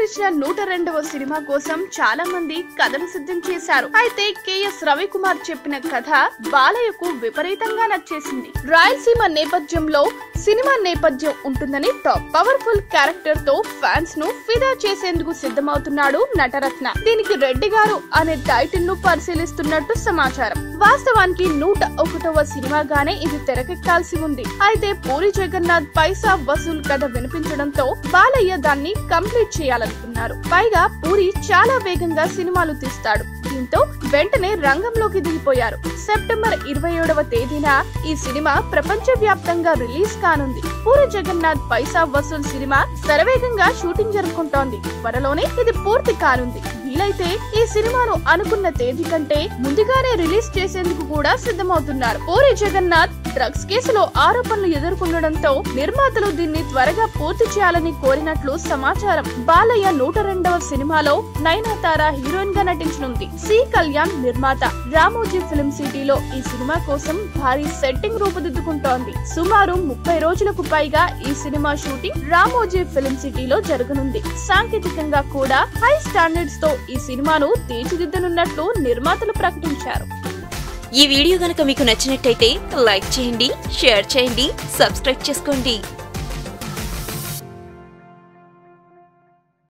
నటించిన 102వ సినిమా కోసం చాలా మంది కథను సిద్ధం చేశారు. అయితే కెఎస్ రవికుమార్ చెప్పిన కథ బాలయ్యకు విపరీతంగా నచ్చేసింది. రాయలసీమ నేపథ్యంలో సినిమా నేపథ్యం ఉంటుందని టాప్ పవర్ఫుల్ క్యారెక్టర్ తో ఫ్యాన్స్ ను ఫిదా చేసేందుకు సిద్ధమవుతున్నాడు నటరత్న. దీనికి రెడ్డి గారు అనే టైటిల్ ను పరిశీలిస్తున్నట్టు సమాచారం. వాస్తవానికి 101వ సినిమాగానే ఇది తెరకెక్కాల్సి ఉంది. అయితే పూరి జగన్నాథ్ పైసా వసూల్ కథ వినిపించడంతో బాలయ్య దాన్ని కంప్లీట్ చేయాలనుకున్నారు. పైగా పూరి చాలా వేగంగా సినిమాలు తీస్తాడు. దీంతో వెంటనే రంగంలోకి దిగిపోయారు. సెప్టెంబర్ 27వ తేదీన ఈ సినిమా ప్రపంచ వ్యాప్తంగా రిలీజ్ కానుంది. పూరి జగన్నాథ్ పైసా వసూల్ సినిమా శరవేగంగా షూటింగ్ జరుపుకుంటోంది. త్వరలోనే ఇది పూర్తి కానుంది. వీలైతే ఈ సినిమాను అనుకున్న తేదీ కంటే ముందుగానే రిలీజ్ చేసేందుకు కూడా సిద్ధమవుతున్నారు. పూరి జగన్నాథ్ డ్రగ్స్ కేసులో ఆరోపణలు ఎదుర్కొనడంతో నిర్మాతలు దీన్ని త్వరగా పూర్తి చేయాలని కోరినట్లు సమాచారం. బాలయ్య 102వ సినిమాలో నయనతార హీరోయిన్ గా నటించనుంది. సి కళ్యాణ్ నిర్మాత. రామోజీ ఫిల్మ్ సిటీలో ఈ సినిమా కోసం భారీ సెట్టింగ్ రూపుదిద్దుకుంటోంది. సుమారు 30 రోజులకు పైగా ఈ సినిమా షూటింగ్ రామోజీ ఫిల్మ్ సిటీలో జరగనుంది. సాంకేతికంగా కూడా హై స్టాండర్డ్స్ తో ఈ సినిమాను తీర్చిదిద్దనున్నట్లు నిర్మాతలు ప్రకటించారు. ఈ వీడియో గనుక మీకు నచ్చినట్టయితే లైక్ చేయండి, షేర్ చేయండి, సబ్స్క్రైబ్ చేసుకోండి.